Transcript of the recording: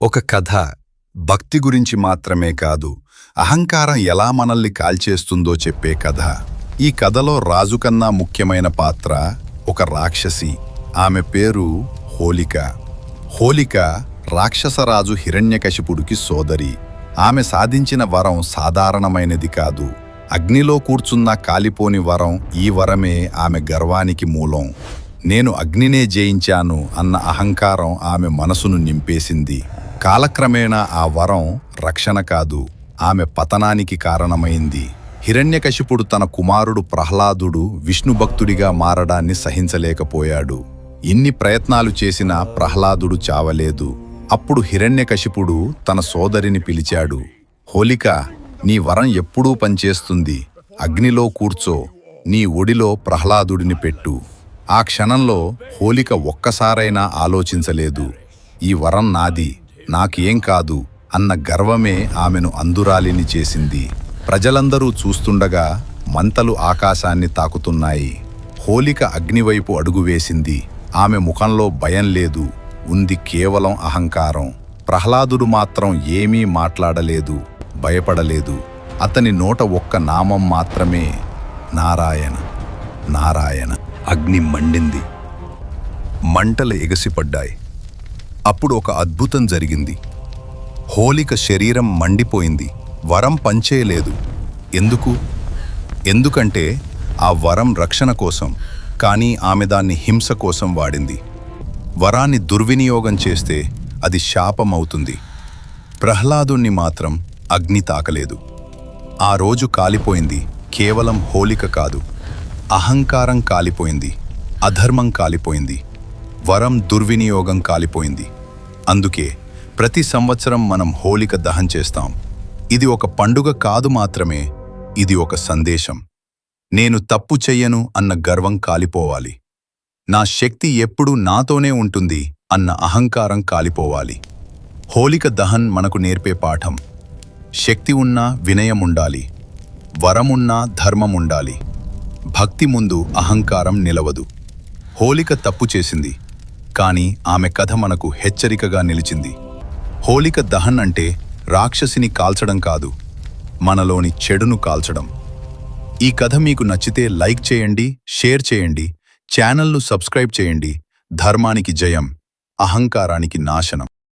ఒక కథ భక్తి గురించి మాత్రమే కాదు, అహంకారం ఎలా మనల్ని కాల్చేస్తుందో చెప్పే కథ. ఈ కథలో రాజు కన్నా ముఖ్యమైన పాత్ర ఒక రాక్షసి. ఆమె పేరు హోలిక. హోలిక రాక్షసరాజు హిరణ్యకశిపుడికి సోదరి. ఆమె సాధించిన వరం సాధారణమైనది కాదు. అగ్నిలో కూర్చున్నా కాలిపోని వరం. ఈ వరమే ఆమె గర్వానికి మూలం. నేను అగ్నినే జయించాను అన్న అహంకారం ఆమె మనసును నింపేసింది. కాలక్రమేణా ఆ వరం రక్షణ కాదు, ఆమె పతనానికి కారణమైంది. హిరణ్యకశిపుడు తన కుమారుడు ప్రహ్లాదుడు విష్ణుభక్తుడిగా మారడాన్ని సహించలేకపోయాడు. ఇన్ని ప్రయత్నాలు చేసినా ప్రహ్లాదుడు చావలేదు. అప్పుడు హిరణ్యకశిపుడు తన సోదరిని పిలిచాడు. హోలిక, నీ వరం ఎప్పుడూ పనిచేస్తుంది. అగ్నిలో కూర్చో, నీ ఒడిలో ప్రహ్లాదుడిని పెట్టు. ఆ క్షణంలో హోలిక ఒక్కసారైనా ఆలోచించలేదు. ఈ వరం నాది, నాకేం కాదు అన్న గర్వమే ఆమెను అందురాలిని చేసింది. ప్రజలందరూ చూస్తుండగా మంటలు ఆకాశాన్ని తాకుతున్నాయి. హోలిక అగ్నివైపు అడుగువేసింది. ఆమె ముఖంలో భయం లేదు, ఉంది కేవలం అహంకారం. ప్రహ్లాదుడు మాత్రం ఏమీ మాట్లాడలేదు, భయపడలేదు. అతని నోట ఒక్క నామం మాత్రమే, నారాయణ నారాయణ. అగ్ని మండింది, మంటలు ఎగసిపడ్డాయి. అప్పుడు ఒక అద్భుతం జరిగింది. హోలిక శరీరం మండిపోయింది. వరం పనిచేయలేదు. ఎందుకంటే ఆ వరం రక్షణ కోసం, కానీ ఆమె దాన్ని హింస కోసం వాడింది. వరాన్ని దుర్వినియోగం చేస్తే అది శాపమవుతుంది. ప్రహ్లాదుణ్ణి మాత్రం అగ్ని తాకలేదు. ఆ రోజు కాలిపోయింది కేవలం హోలిక కాదు, అహంకారం కాలిపోయింది, అధర్మం కాలిపోయింది, వరం దుర్వినియోగం కాలిపోయింది. అందుకే ప్రతి సంవత్సరం మనం హోలిక దహనం చేస్తాం. ఇది ఒక పండుగ కాదు మాత్రమే, ఇది ఒక సందేశం. నేను తప్పు చెయ్యను అన్న గర్వం కాలిపోవాలి. నా శక్తి ఎప్పుడూ నాతోనే ఉంటుంది అన్న అహంకారం కాలిపోవాలి. హోలిక దహన్ మనకు నేర్పే పాఠం: శక్తి ఉన్నా వినయం ఉండాలి, వరమున్నా ధర్మం ఉండాలి, భక్తి ముందు అహంకారం నిలవదు. హోలిక తప్పు చేసింది, కానీ ఆమె కథ మనకు హెచ్చరికగా నిలిచింది. హోలిక దహన్ అంటే రాక్షసిని కాల్చడం కాదు, మనలోని చెడును కాల్చడం. ఈ కథ మీకు నచ్చితే లైక్ చేయండి, షేర్ చేయండి, ఛానల్ను సబ్స్క్రైబ్ చేయండి. ధర్మానికి జయం, అహంకారానికి నాశనం.